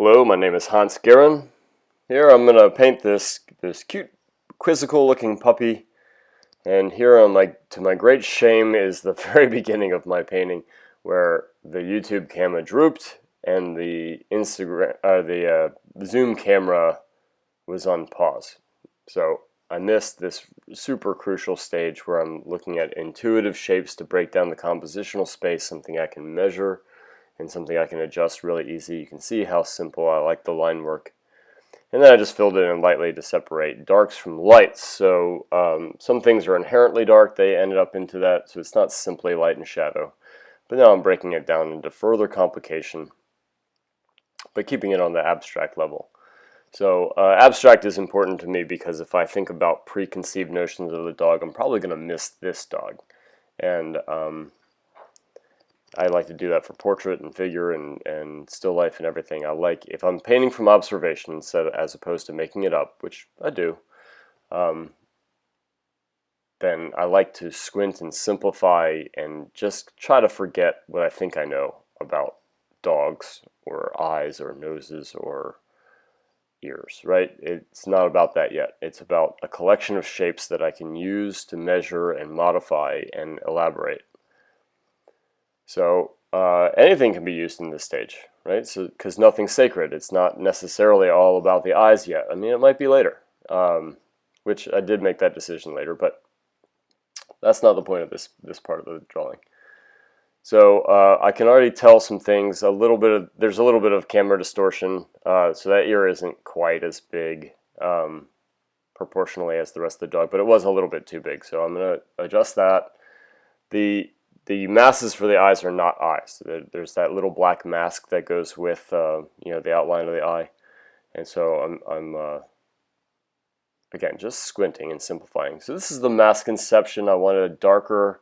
Hello, my name is Hans Guerin. Here I'm going to paint this cute, quizzical looking puppy. And here to my great shame is the very beginning of my painting where the YouTube camera drooped and the Zoom camera was on pause. So I missed this super crucial stage where I'm looking at intuitive shapes to break down the compositional space, something I can measure and something I can adjust really easy. You can see how simple I like the line work. And then I just filled it in lightly to separate darks from lights. So some things are inherently dark, they ended up into that, so it's not simply light and shadow. But now I'm breaking it down into further complication, but keeping it on the abstract level. So abstract is important to me because if I think about preconceived notions of the dog, I'm probably going to miss this dog. And I like to do that for portrait and figure and still life and everything. I like, if I'm painting from observation as opposed to making it up, which I do, then I like to squint and simplify and just try to forget what I think I know about dogs or eyes or noses or ears, right? It's not about that yet. It's about a collection of shapes that I can use to measure and modify and elaborate. So anything can be used in this stage, right? So because nothing's sacred. It's not necessarily all about the eyes yet. I mean, it might be later, which I did make that decision later, but that's not the point of this part of the drawing. So I can already tell some things. There's a little bit of camera distortion, so that ear isn't quite as big proportionally as the rest of the dog, but it was a little bit too big. So I'm going to adjust that. The masses for the eyes are not eyes. There's that little black mask that goes with the outline of the eye, and so I'm again just squinting and simplifying. So this is the mask inception. I wanted darker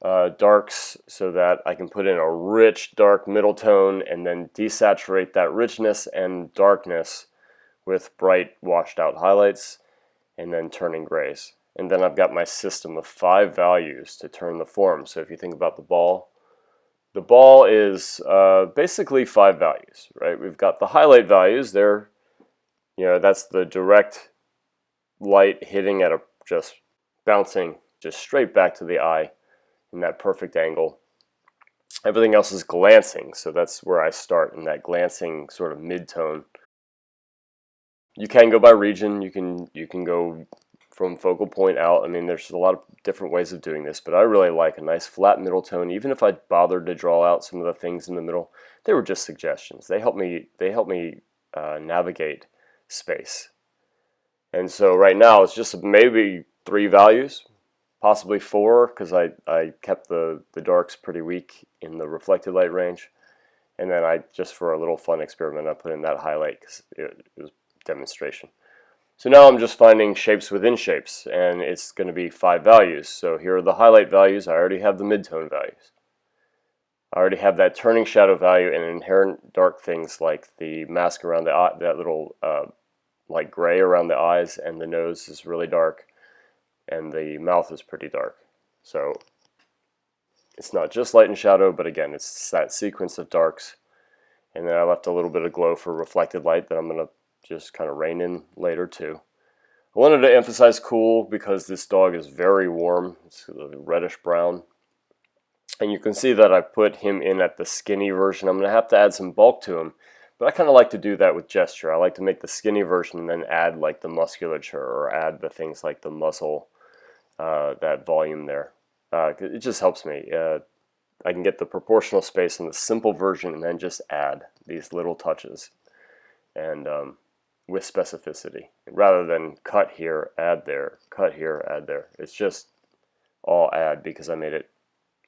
darks so that I can put in a rich dark middle tone and then desaturate that richness and darkness with bright washed out highlights and then turning grays. And then I've got my system of 5 values to turn the form. So if you think about the ball is basically 5 values, right? We've got the highlight values. That's the direct light hitting at just bouncing just straight back to the eye in that perfect angle. Everything else is glancing, so that's where I start, in that glancing sort of mid-tone. You can go by region. You can go from focal point out. I mean, there's a lot of different ways of doing this, but I really like a nice flat middle tone. Even if I bothered to draw out some of the things in the middle, they were just suggestions. They help me navigate space. And so right now it's just maybe 3 values, possibly 4, because I kept the darks pretty weak in the reflected light range. And then I, just for a little fun experiment, I put in that highlight because it was demonstration. So now I'm just finding shapes within shapes, and it's going to be 5 values. So here are the highlight values. I already have the midtone values. I already have that turning shadow value and inherent dark things like the mask around the eye, that little light gray around the eyes, and the nose is really dark, and the mouth is pretty dark. So it's not just light and shadow, but again, it's that sequence of darks. And then I left a little bit of glow for reflected light that I'm going to just kind of rein in later too. I wanted to emphasize cool because this dog is very warm. It's reddish brown. And you can see that I put him in at the skinny version. I'm going to have to add some bulk to him, but I kind of like to do that with gesture. I like to make the skinny version and then add like the musculature or add the things like the muscle, that volume there. It just helps me. I can get the proportional space in the simple version and then just add these little touches. And with specificity, rather than cut here, add there, cut here, add there. It's just all add because I made it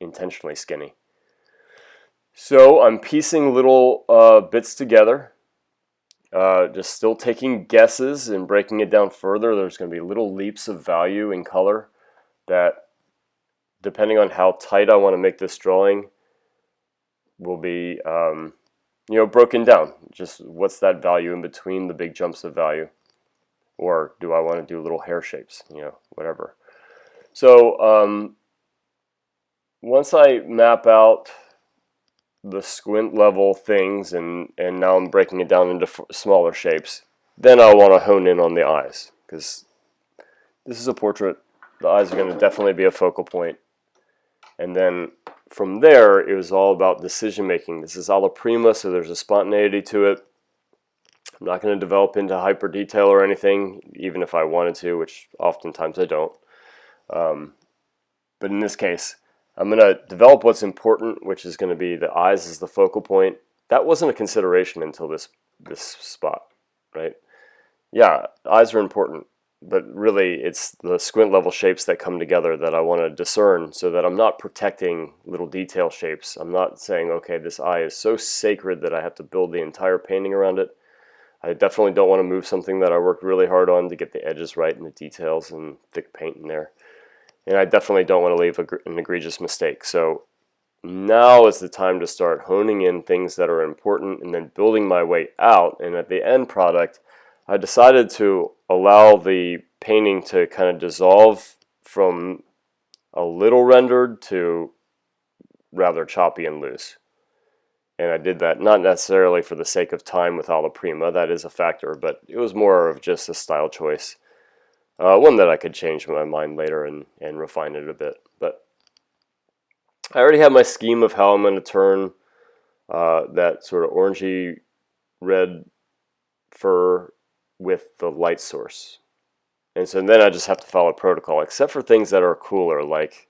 intentionally skinny. So I'm piecing little bits together, just still taking guesses and breaking it down further. There's going to be little leaps of value in color that, depending on how tight I want to make this drawing, will be broken down. Just what's that value in between the big jumps of value, or do I want to do little hair shapes, whatever. So once I map out the squint level things, and now I'm breaking it down into smaller shapes, then I'll want to hone in on the eyes, because this is a portrait. The eyes are going to definitely be a focal point. And then from there, it was all about decision making. This is Alla Prima, so there's a spontaneity to it. I'm not going to develop into hyper detail or anything, even if I wanted to, which oftentimes I don't. But in this case, I'm going to develop what's important, which is going to be the eyes as the focal point. That wasn't a consideration until this spot, right? Yeah, eyes are important, but really it's the squint level shapes that come together that I want to discern, so that I'm not protecting little detail shapes. I'm not saying, okay, this eye is so sacred that I have to build the entire painting around it. I definitely don't want to move something that I worked really hard on to get the edges right and the details and thick paint in there. And I definitely don't want to leave an egregious mistake. So now is the time to start honing in things that are important and then building my way out. And at the end product, I decided to allow the painting to kind of dissolve from a little rendered to rather choppy and loose. And I did that not necessarily for the sake of time with Alla Prima, that is a factor, but it was more of just a style choice. One that I could change my mind later and refine it a bit. But I already have my scheme of how I'm going to turn that sort of orangey red fur with the light source. And so then I just have to follow protocol, except for things that are cooler, like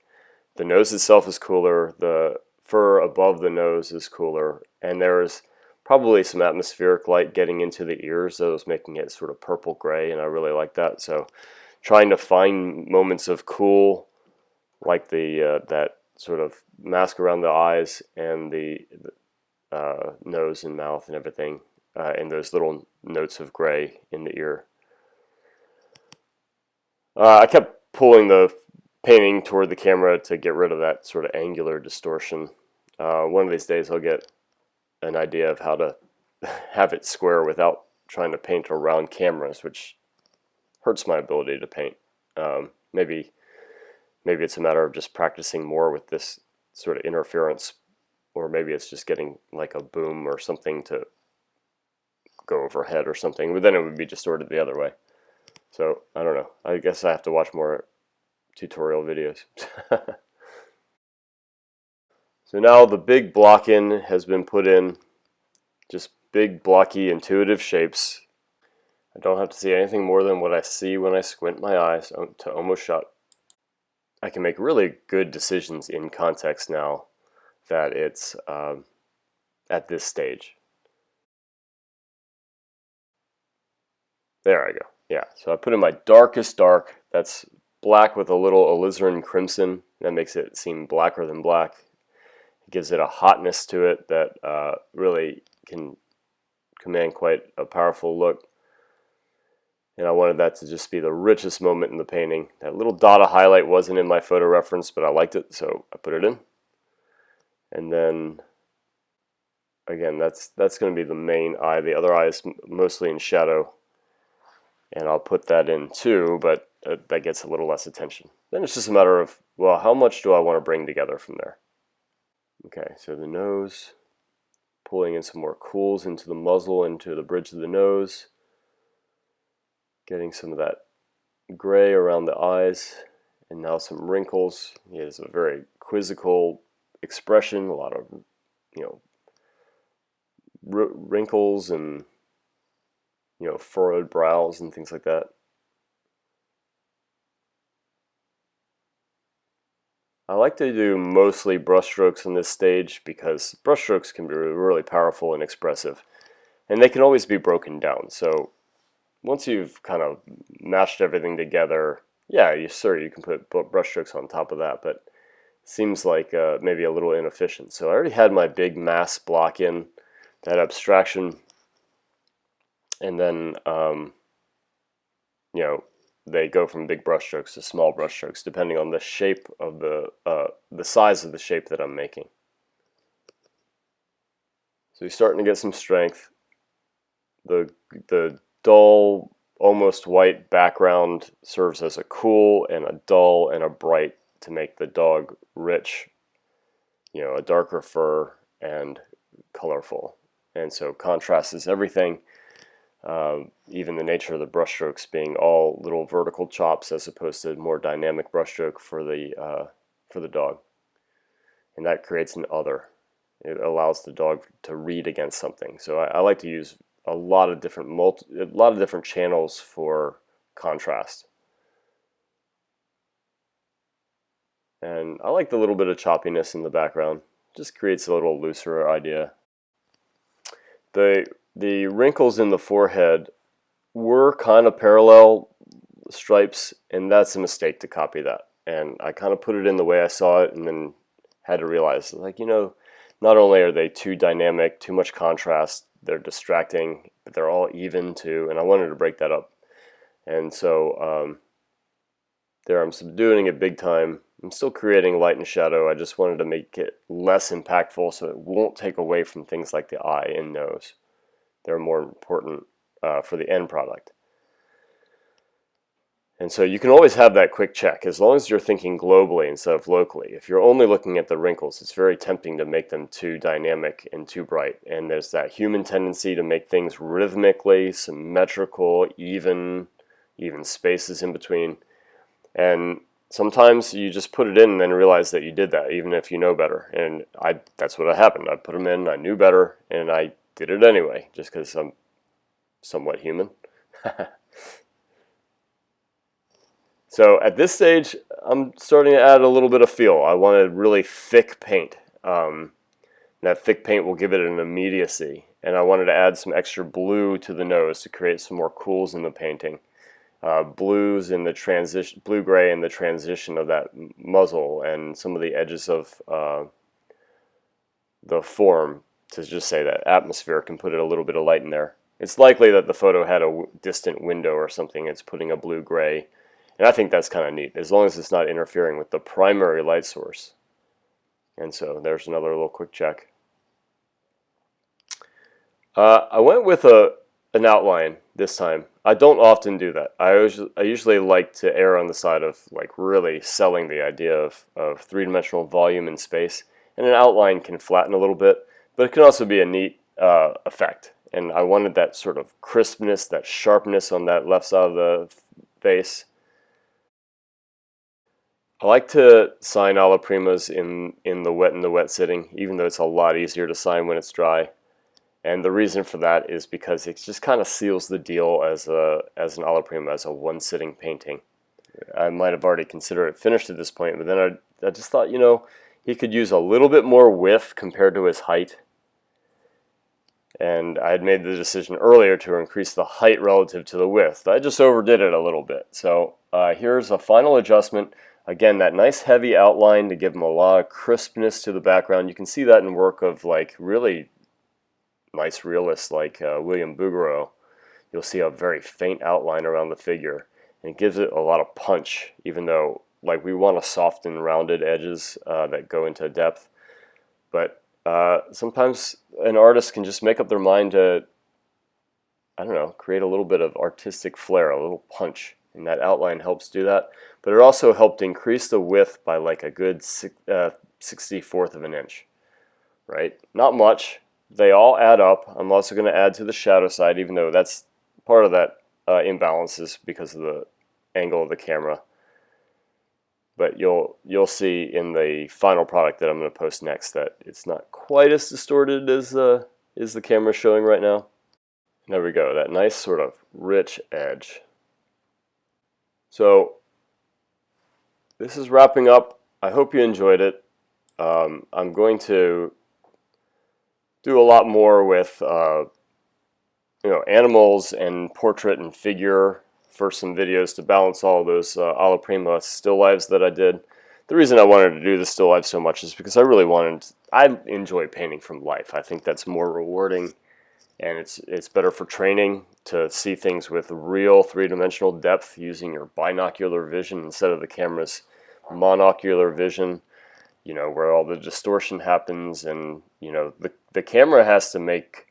the nose itself is cooler, the fur above the nose is cooler, and there's probably some atmospheric light getting into the ears that was making it sort of purple gray, and I really like that. So trying to find moments of cool, like the that sort of mask around the eyes and the nose and mouth and everything, and those little notes of gray in the ear. I kept pulling the painting toward the camera to get rid of that sort of angular distortion. One of these days I'll get an idea of how to have it square without trying to paint around cameras, which hurts my ability to paint. Maybe it's a matter of just practicing more with this sort of interference, or maybe it's just getting like a boom or something to go overhead or something, but then it would be distorted the other way. So I don't know. I guess I have to watch more tutorial videos. So now the big block in has been put in, just big blocky intuitive shapes. I don't have to see anything more than what I see when I squint my eyes to almost shut. I can make really good decisions in context now that it's at this stage. There I go. Yeah, so I put in my darkest dark. That's black with a little alizarin crimson. That makes it seem blacker than black. It gives it a hotness to it that really can command quite a powerful look. And I wanted that to just be the richest moment in the painting. That little dot of highlight wasn't in my photo reference, but I liked it, so I put it in. And then, again, that's going to be the main eye. The other eye is mostly in shadow. And I'll put that in too, but that gets a little less attention. Then it's just a matter of, well, how much do I want to bring together from there? Okay, so the nose, pulling in some more cools into the muzzle, into the bridge of the nose, getting some of that gray around the eyes, and now some wrinkles. He has a very quizzical expression, a lot of, wrinkles and furrowed brows and things like that. I like to do mostly brushstrokes in this stage because brushstrokes can be really powerful and expressive, and they can always be broken down. So once you've kind of mashed everything together, yeah, you can put brushstrokes on top of that, but it seems like maybe a little inefficient. So I already had my big mass block in, that abstraction. And then, they go from big brushstrokes to small brushstrokes, depending on the shape of the size of the shape that I'm making. So you're starting to get some strength. The dull, almost white background serves as a cool, and a dull and a bright to make the dog rich. A darker fur and colorful. And so contrast is everything. Even the nature of the brushstrokes being all little vertical chops as opposed to more dynamic brushstroke for the dog, and that creates an other. It allows the dog to read against something. So I like to use a lot of different channels for contrast, and I like the little bit of choppiness in the background. Just creates a little looser idea. The wrinkles in the forehead were kind of parallel stripes, and that's a mistake to copy that. And I kind of put it in the way I saw it, and then had to realize, like, not only are they too dynamic, too much contrast, they're distracting, but they're all even too, and I wanted to break that up. And so there I'm subduing it big time. I'm still creating light and shadow. I just wanted to make it less impactful so it won't take away from things like the eye and nose. They're more important for the end product. And so you can always have that quick check as long as you're thinking globally instead of locally. If you're only looking at the wrinkles, it's very tempting to make them too dynamic and too bright. And there's that human tendency to make things rhythmically, symmetrical, even spaces in between. And sometimes you just put it in and then realize that you did that, even if you know better. And that's what happened. I put them in, I knew better, and I did it anyway, just because I'm somewhat human. So at this stage, I'm starting to add a little bit of feel. I wanted really thick paint. That thick paint will give it an immediacy. And I wanted to add some extra blue to the nose to create some more cools in the painting. Blues in the transition, blue-gray in the transition of that muzzle and some of the edges of the form, to just say that atmosphere can put a little bit of light in there. It's likely that the photo had a distant window or something. It's putting a blue-gray, and I think that's kind of neat, as long as it's not interfering with the primary light source. And so there's another little quick check. I went with an outline this time. I don't often do that. I usually like to err on the side of like really selling the idea of three-dimensional volume and space, and an outline can flatten a little bit, but it can also be a neat effect. And I wanted that sort of crispness, that sharpness on that left side of the face. I like to sign Alla Primas in the wet sitting, even though it's a lot easier to sign when it's dry. And the reason for that is because it just kind of seals the deal as an Alla Prima, as a one-sitting painting. I might have already considered it finished at this point, but then I just thought, he could use a little bit more width compared to his height. And I had made the decision earlier to increase the height relative to the width. I just overdid it a little bit. So here's a final adjustment. Again, that nice heavy outline to give him a lot of crispness to the background. You can see that in work of like really nice realists like William Bouguereau. You'll see a very faint outline around the figure, and it gives it a lot of punch, even though like we want to soften rounded edges that go into depth. But sometimes an artist can just make up their mind to, I don't know, create a little bit of artistic flair, a little punch, and that outline helps do that. But it also helped increase the width by like a good 64th of an inch, right? Not much. They all add up. I'm also going to add to the shadow side, even though that's part of that imbalance is because of the angle of the camera. But you'll see in the final product that I'm going to post next that it's not quite as distorted as the camera showing right now. There we go, that nice sort of rich edge. So this is wrapping up. I hope you enjoyed it. I'm going to do a lot more with animals and portrait and figure for some videos to balance all of those Alla Prima still lives that I did. The reason I wanted to do the still life so much is because I enjoy painting from life. I think that's more rewarding, and it's better for training to see things with real three-dimensional depth using your binocular vision instead of the camera's monocular vision, where all the distortion happens, and the camera has to make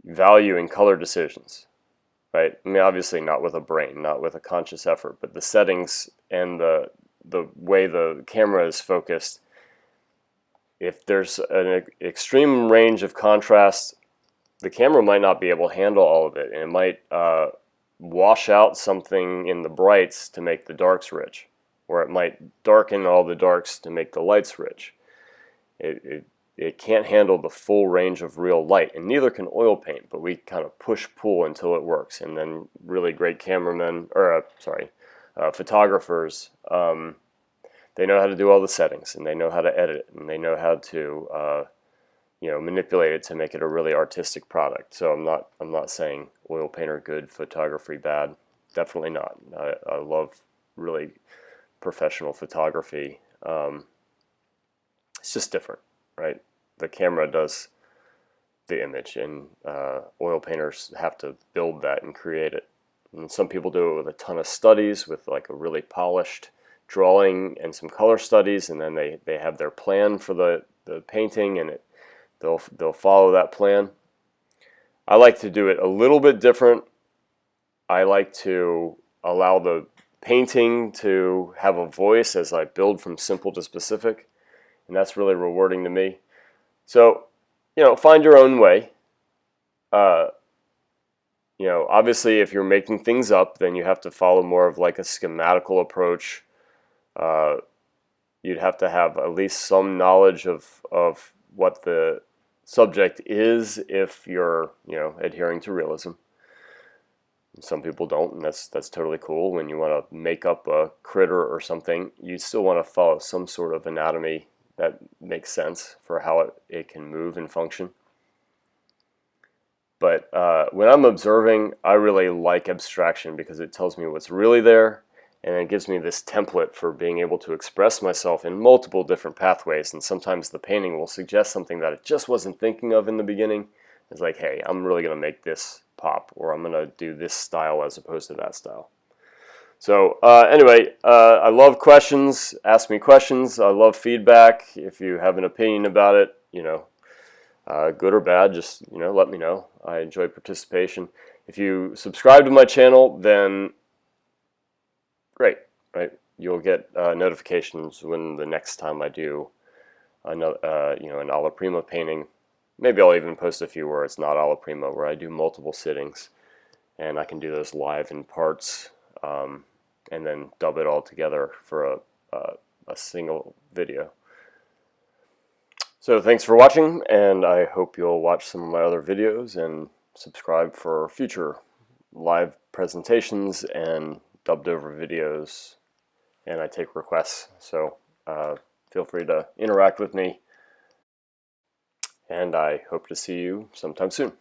value and color decisions, right? I mean, obviously not with a brain, not with a conscious effort, but the settings and the way the camera is focused if there's an extreme range of contrast, the camera might not be able to handle all of it, and it might wash out something in the brights to make the darks rich, or it might darken all the darks to make the lights rich. It can't handle the full range of real light, and neither can oil paint, but we kind of push-pull until it works. And then really great cameramen, or photographers, they know how to do all the settings, and they know how to edit it, and they know how to manipulate it to make it a really artistic product. So I'm not saying oil painter good, photography bad. Definitely not. I love really professional photography. It's just different, right? The camera does the image, and oil painters have to build that and create it. And some people do it with a ton of studies, with like a really polished drawing and some color studies, and then they have their plan for the painting, and they'll follow that plan. I like to do it a little bit different. I like to allow the painting to have a voice as I build from simple to specific, and that's really rewarding to me. So, find your own way. Obviously, if you're making things up, then you have to follow more of like a schematical approach. You'd have to have at least some knowledge of what the subject is if you're, adhering to realism. Some people don't, and that's totally cool. When you want to make up a critter or something, you still want to follow some sort of anatomy that makes sense for how it can move and function. But when I'm observing, I really like abstraction because it tells me what's really there, and it gives me this template for being able to express myself in multiple different pathways. And sometimes the painting will suggest something that I just wasn't thinking of in the beginning. It's like, hey, I'm really going to make this pop, or I'm going to do this style as opposed to that style. So anyway, I love questions. Ask me questions. I love feedback. If you have an opinion about it, good or bad, just let me know. I enjoy participation. If you subscribe to my channel, then great, right? You'll get notifications when the next time I do another, an Alla Prima painting. Maybe I'll even post a few where it's not Alla Prima, where I do multiple sittings, and I can do those live in parts. And then dub it all together for a single video. So thanks for watching, and I hope you'll watch some of my other videos and subscribe for future live presentations and dubbed over videos, and I take requests. So feel free to interact with me, and I hope to see you sometime soon.